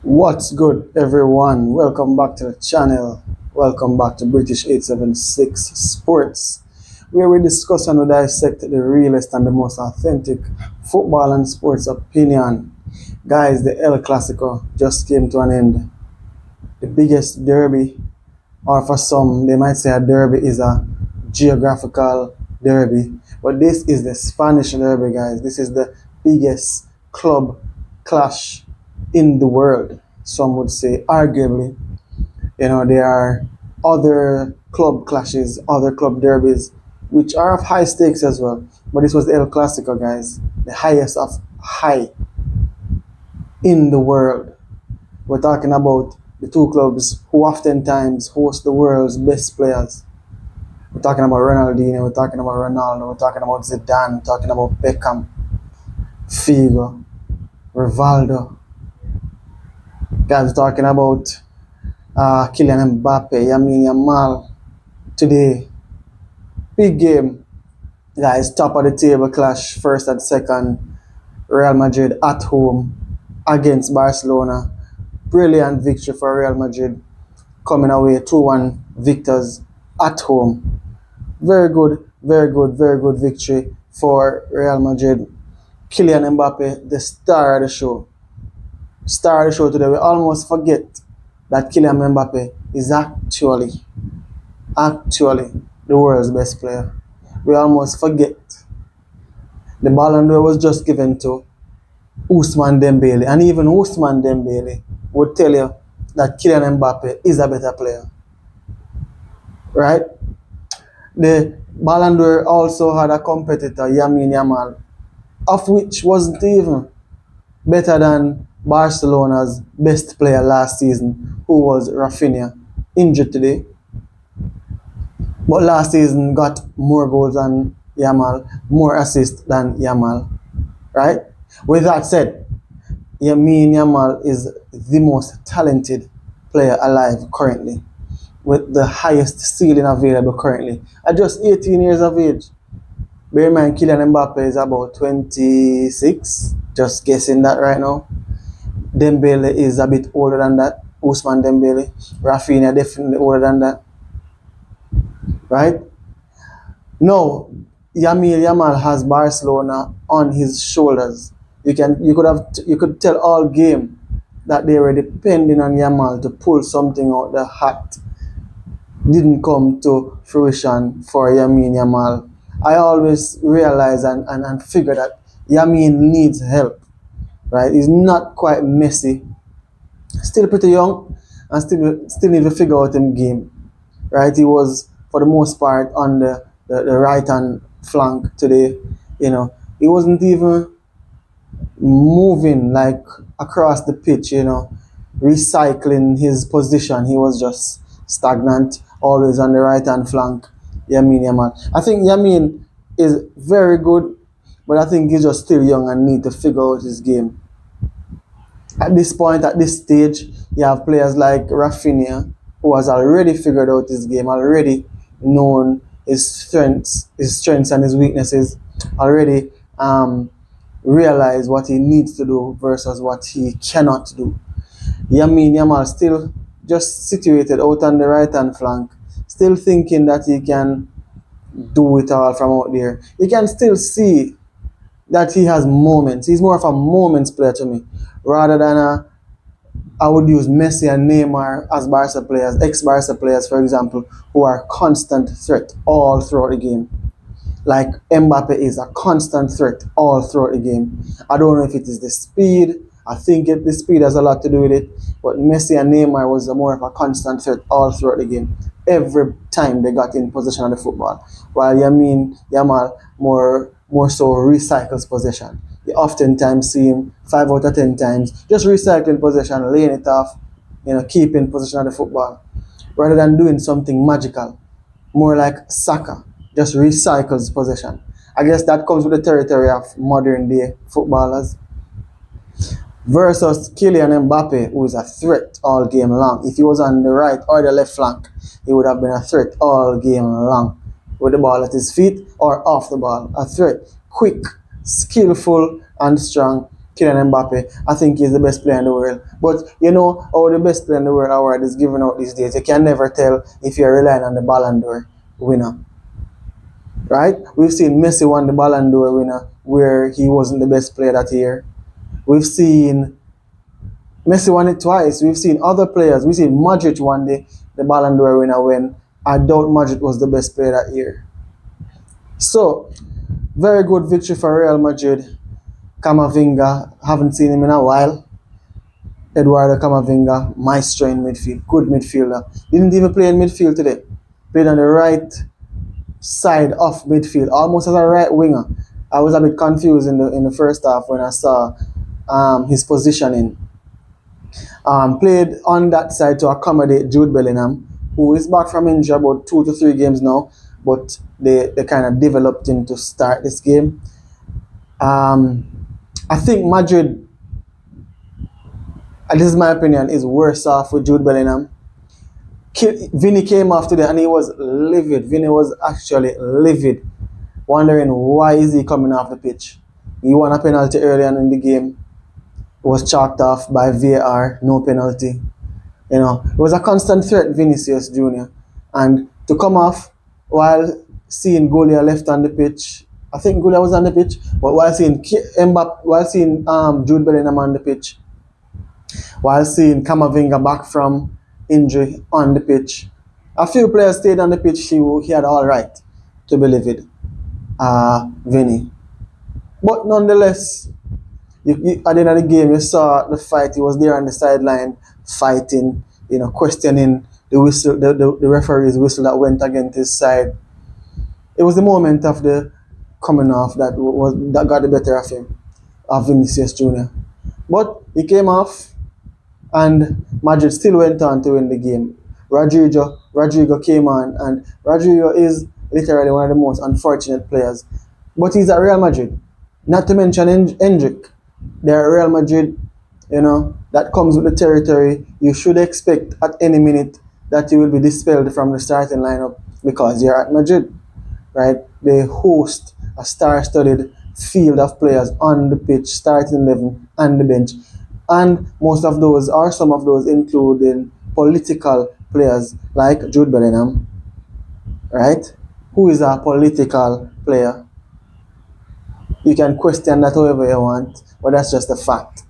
What's good, everyone? Welcome back to the channel. Welcome back to British 876 Sports, where we discuss and we dissect the realest and the most authentic football and sports opinion. Guys, the El Clasico just came to an end. The biggest derby, or for some, they might say a derby is a geographical derby, but this is the Spanish derby, guys. This is the biggest club clash in the world. Some would say, arguably, there are other club clashes, other club derbies, which are of high stakes as well. But this was the El Clasico, guys, the highest of high in the world. We're talking about the two clubs who oftentimes host the world's best players. We're talking about Ronaldinho, we're talking about Ronaldo, we're talking about Zidane, we're talking about Beckham, Figo, Rivaldo. Guys, we're talking about Kylian Mbappe, Yamal today. Big game, guys. Top of the table clash, first and second. Real Madrid at home against Barcelona. Brilliant victory for Real Madrid, coming away 2-1 victors at home. Very good, very good, very good victory for Real Madrid. Kylian Mbappe, the star of the show. Star of the show today. We almost forget that Kylian Mbappe is actually the world's best player. We almost forget. The Ballon d'Or was just given to Ousmane Dembele, and even Ousmane Dembele would tell you that Kylian Mbappe is a better player. Right? The Ballon d'Or also had a competitor, Yamal, of which wasn't even better than Barcelona's best player last season, who was Rafinha, injured today. But last season got more goals than Yamal, more assists than Yamal, right? With that said, Yamal is the most talented player alive currently, with the highest ceiling available currently, at just 18 years of age. Bear in mind, Kylian Mbappe is about 26, just guessing that right now. Dembele is a bit older than that, Ousmane Dembele. Rafinha definitely older than that, right? No, Yamal has Barcelona on his shoulders. You could tell all game that they were depending on Yamal to pull something out the hat. Didn't come to fruition for Yamal. I always realize and figure that Yamal needs help. Right? He's not quite Messi. Still pretty young and still need to figure out him game. Right? He was for the most part on the right hand flank today. He wasn't even moving like across the pitch, recycling his position. He was just stagnant, always on the right hand flank. Yamal. I think Yamal is very good, but I think he's just still young and need to figure out his game. At this point, at this stage, you have players like Rafinha, who has already figured out his game, already known his strengths and his weaknesses, already realize what he needs to do versus what he cannot do. Yamal still just situated out on the right hand flank, still thinking that he can do it all from out there. You can still see that he has moments. He's more of a moments player to me, rather than I would use Messi and Neymar as Barca players, ex-Barca players, for example, who are constant threat all throughout the game. Like Mbappe is a constant threat all throughout the game. I don't know if it is the speed. I think the speed has a lot to do with it. But Messi and Neymar was more of a constant threat all throughout the game. Every time they got in possession of the football. While Yamal more so recycles possession. You oftentimes see him 5 out of 10 times just recycling possession, laying it off, keeping possession of the football. Rather than doing something magical. More like soccer. Just recycles possession. I guess that comes with the territory of modern day footballers. Versus Kylian Mbappe, who is a threat all game long. If he was on the right or the left flank, he would have been a threat all game long. With the ball at his feet or off the ball. A threat. Quick, skillful, and strong. Kylian Mbappe, I think he's the best player in the world. But you know how the best player in the world award is given out these days. You can never tell if you're relying on the Ballon d'Or winner. Right? We've seen Messi won the Ballon d'Or winner where he wasn't the best player that year. We've seen Messi won it twice. We've seen other players. We've seen Madrid won the Ballon d'Or winner when I doubt Madrid was the best player that year. So, very good victory for Real Madrid. Camavinga, haven't seen him in a while. Eduardo Camavinga, maestro in midfield, good midfielder. Didn't even play in midfield today. Played on the right side of midfield, almost as a right winger. I was a bit confused in the first half when I saw his positioning. Played on that side to accommodate Jude Bellingham, who is back from injury about 2 to 3 games now, but they kind of developed him to start this game. I think Madrid, this is my opinion, is worse off with Jude Bellingham. Vinny came off today and he was livid. Vinny was actually livid, wondering why is he coming off the pitch. He won a penalty early on in the game. Was chalked off by VAR, no penalty. You know, it was a constant threat, Vinicius Jr. And to come off while seeing Golia left on the pitch, I think Golia was on the pitch, but while seeing Mbappe, while seeing Jude Bellingham on the pitch, while seeing Camavinga back from injury on the pitch, a few players stayed on the pitch. He had all right to be livid, Vinny. But nonetheless, at the end of the game, you saw the fight. He was there on the sideline fighting, you know, questioning the whistle, the referee's whistle that went against his side. It was the moment of the coming off that got the better of him, of Vinicius Jr. But he came off, and Madrid still went on to win the game. Rodrigo came on, and Rodrigo is literally one of the most unfortunate players. But he's at Real Madrid. Not to mention Hendrick. They're Real Madrid, you know, that comes with the territory. You should expect at any minute that you will be dispelled from the starting lineup because you're at Madrid, right? They host a star-studded field of players on the pitch, starting 11 and the bench. And most of those, or some of those, including political players like Jude Bellingham, right? Who is a political player. You can question that however you want, but that's just a fact.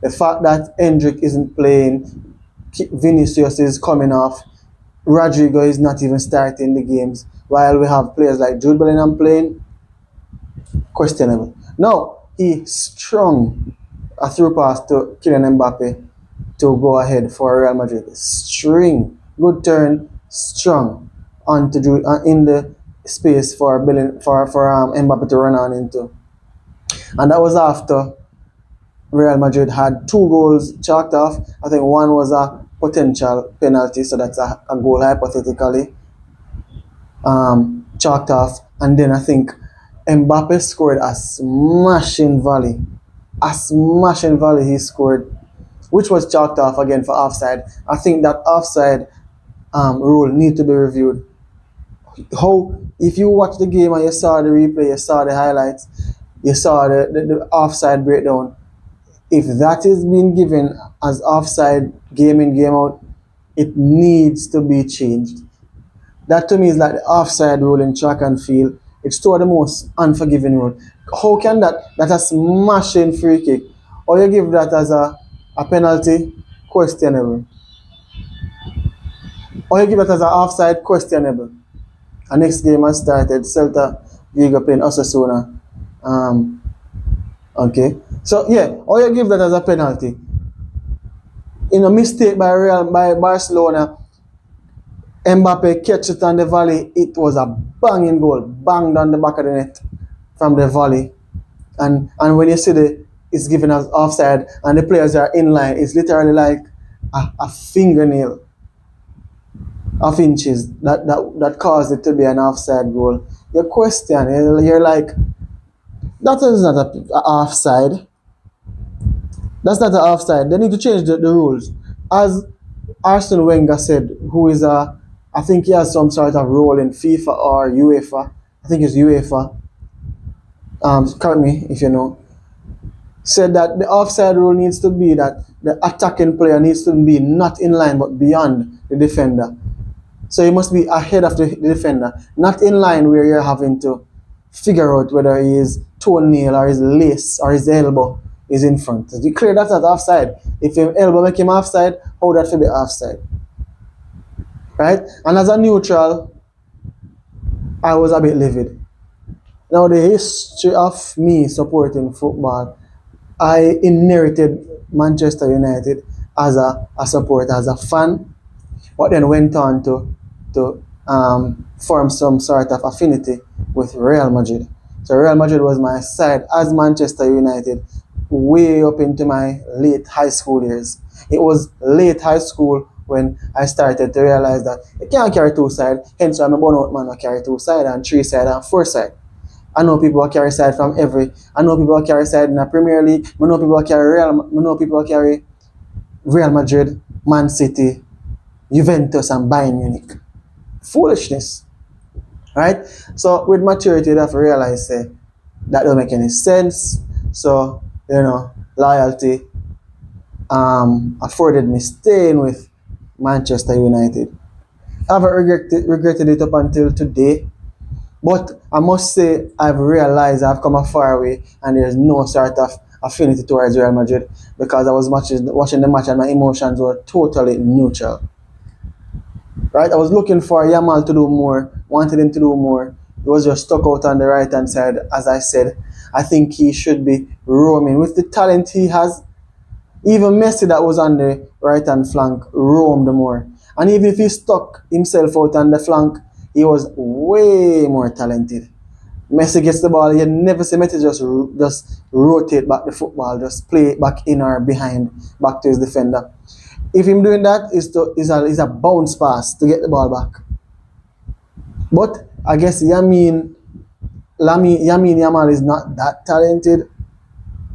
The fact that Hendrick isn't playing, Vinicius is coming off, Rodrigo is not even starting the games, while we have players like Jude Bellingham playing, questionable. Now, he strung a through pass to Kylian Mbappe to go ahead for Real Madrid. String, good turn, strong onto Jude, in the space for Mbappe to run on into. And that was after Real Madrid had 2 goals chalked off. I think one was a potential penalty, so that's a goal hypothetically chalked off. And then I think Mbappe scored a smashing volley. A smashing volley he scored, which was chalked off again for offside. I think that offside rule needs to be reviewed. If you watch the game and you saw the replay, you saw the highlights, you saw the offside breakdown, if that is being given as offside game in, game out, it needs to be changed. That to me is like the offside rule in track and field. It's still the most unforgiving rule. How can that's a smashing free kick, or you give that as a penalty? Questionable. Or you give that as an offside? Questionable. And next game has started, Celta Vigo playing Osasuna. Okay. So yeah, or you give that as a penalty. In a mistake by Barcelona, Mbappe catch it on the volley. It was a banging goal, banged on the back of the net from the volley. And when you see it's given as offside and the players are in line, it's literally like a fingernail of inches that caused it to be an offside goal. You question, you're like, that is not an offside. That's not an offside. They need to change the rules. As Arsene Wenger said, who is I think he has some sort of role in FIFA or UEFA. I think it's UEFA. Correct me if you know. said that the offside rule needs to be that the attacking player needs to be not in line but beyond the defender. So he must be ahead of the defender, not in line where you're having to figure out whether his toenail or his lace or his elbow is in front. It's clear that's not offside. If your elbow make him offside, how that should be offside? Right? And as a neutral, I was a bit livid. Now the history of me supporting football, I inherited Manchester United as a supporter, as a fan, but then went on to form some sort of affinity with Real Madrid. So Real Madrid was my side as Manchester United way up into my late high school years. It was late high school when I started to realize that you can't carry two sides, hence I'm a burnout man who carry two sides and three sides and four sides. I know people who carry side from I know people who carry side in the Premier League, I know people who carry Real Madrid, Man City, Juventus and Bayern Munich. Foolishness. Right? So with maturity you have to realize that don't make any sense. So, loyalty afforded me staying with Manchester United. I haven't regretted it up until today. But I must say I've realized I've come a far way and there's no sort of affinity towards Real Madrid because I was watching the match and my emotions were totally neutral. Right? I was looking for Yamal to do more, wanted him to do more. He was just stuck out on the right hand side, as I said. I think he should be roaming. With the talent he has, even Messi that was on the right hand flank roamed more. And even if he stuck himself out on the flank, he was way more talented. Messi gets the ball, you never see Messi just rotate back the football, just play it back in or behind, back to his defender. If him doing that is a bounce pass to get the ball back. But I guess Yamin Yamal is not that talented.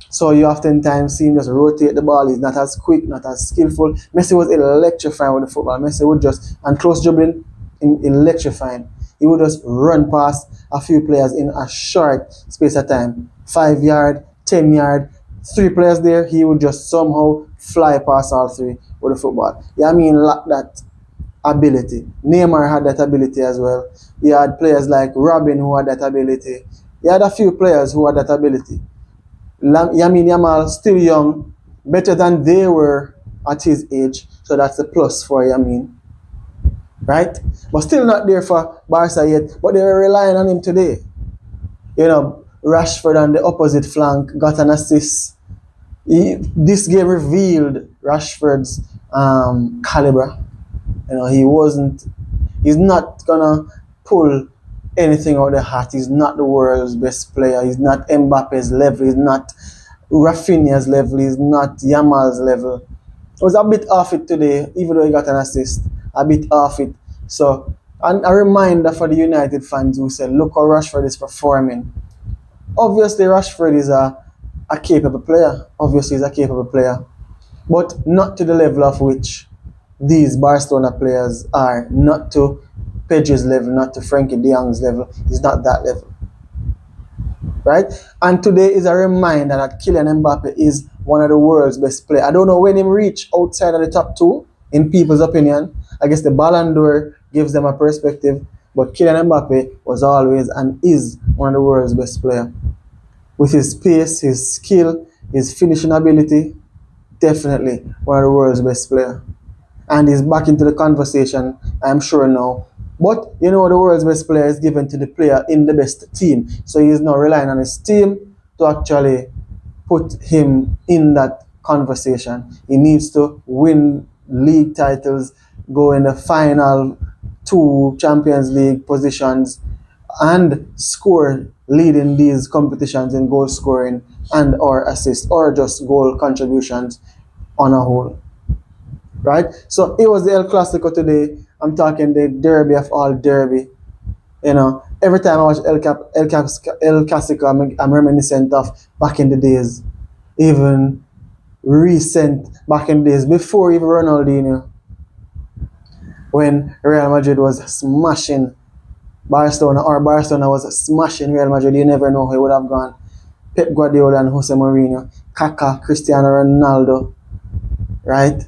So you oftentimes see him just rotate the ball. He's not as quick, not as skillful. Messi was electrifying with the football. Messi would just, and close dribbling, electrifying. He would just run past a few players in a short space of time. 5 yard, 10 yard, 3 players there, he would just somehow fly past all 3 with the football. Lacked that ability. Neymar had that ability as well. You had players like Robin who had that ability. You had a few players who had that ability. Yamal still young, better than they were at his age, so that's a plus for Yamin, right? But still not there for Barca yet, but they were relying on him today. Rashford on the opposite flank got an assist. This game revealed Rashford's caliber. He's not gonna pull anything out of the hat. He's not the world's best player. He's not Mbappe's level. He's not Rafinha's level. He's not Yamal's level. It was a bit off it today, even though he got an assist. A bit off it. So, and a reminder for the United fans who said, look how Rashford is performing. Obviously, Rashford is a capable player. Obviously, he's a capable player. But not to the level of which these Barcelona players are. Not to Pedro's level, not to Frankie de Jong's level. He's not that level. Right? And today is a reminder that Kylian Mbappe is one of the world's best players. I don't know when he reach outside of the top 2, in people's opinion. I guess the Ballon d'Or gives them a perspective. But Kylian Mbappe was always and is one of the world's best players. With his pace, his skill, his finishing ability, definitely one of the world's best players. And he's back into the conversation, I'm sure now. But the world's best player is given to the player in the best team. So he's now relying on his team to actually put him in that conversation. He needs to win league titles, go in the final 2 Champions League positions, and score leading these competitions in goal scoring and or assist or just goal contributions on a whole. Right? So it was the El Clasico today. I'm talking the derby of all derby. Every time I watch El Clasico, I'm reminiscent of back in the days. Even recent back in the days before even Ronaldinho. When Real Madrid was smashing Barcelona, or Barcelona was smashing Real Madrid, you never know who would have gone. Pep Guardiola and Jose Mourinho, Kaká, Cristiano Ronaldo, right?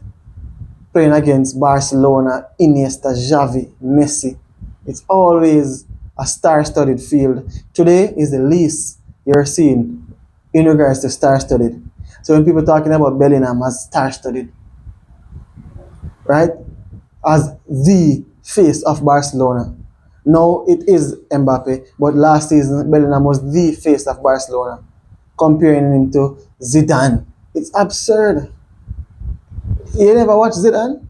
Playing against Barcelona, Iniesta, Xavi, Messi. It's always a star-studded field. Today is the least you're seeing in regards to star-studded. So when people talking about Bellingham as star-studded, right? As the face of Barcelona. Now it is Mbappe, but last season Bellingham was the face of Barcelona, comparing him to Zidane. It's absurd. You never watch Zidane?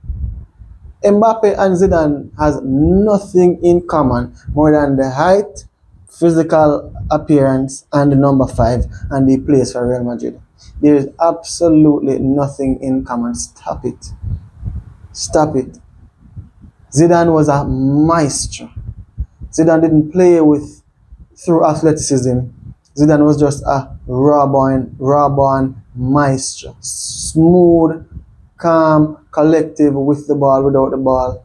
Mbappe and Zidane has nothing in common more than the height, physical appearance, and the number 5, and he plays for Real Madrid. There is absolutely nothing in common. Stop it. Stop it. Zidane was a maestro. Zidane didn't play with through athleticism. Zidane was just a raw born maestro. Smooth, calm, collective with the ball, without the ball.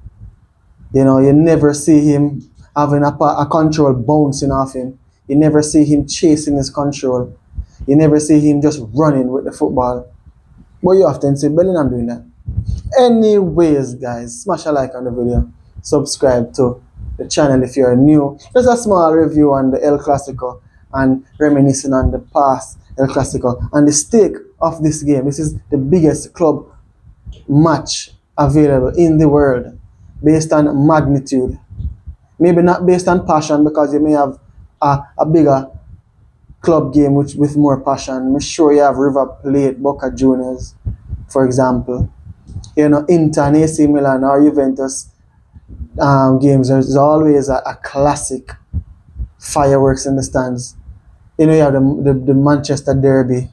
You know, you never see him having a control bouncing off him. You never see him chasing his control. You never see him just running with the football. But you often see Bellingham doing that. Anyways, guys, smash a like on the video. Subscribe to the channel if you're new. Just a small review on the El Clasico and reminiscing on the past El Clasico and the stake of this game. This is the biggest club match available in the world based on magnitude. Maybe not based on passion, because you may have a bigger club game with more passion. I'm sure you have River Plate, Boca Juniors, for example. You know, Inter and AC Milan or Juventus games. There's always a classic fireworks in the stands. You know, you have the Manchester Derby,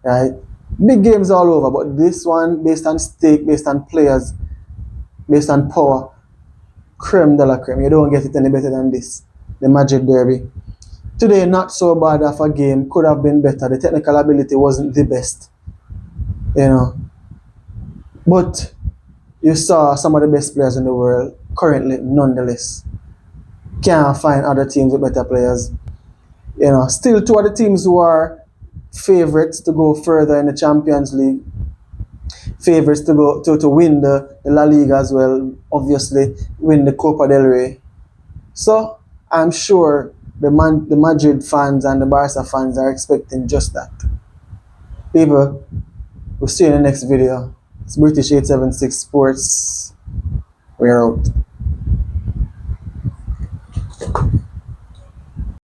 right? Big games all over, but this one, based on stake, based on players, based on power, creme de la creme. You don't get it any better than this. The Madrid Derby. Today, not so bad of a game. Could have been better. The technical ability wasn't the best, you know. But you saw some of the best players in the world currently, nonetheless. Can't find other teams with better players. You know, still two of the teams who are favorites to go further in the Champions League, favorites to go to win the La Liga as well, obviously win the Copa del Rey. So I'm sure the Madrid fans and the Barca fans are expecting just that. People, we'll see you in the next video. It's British 876 Sports. We're out.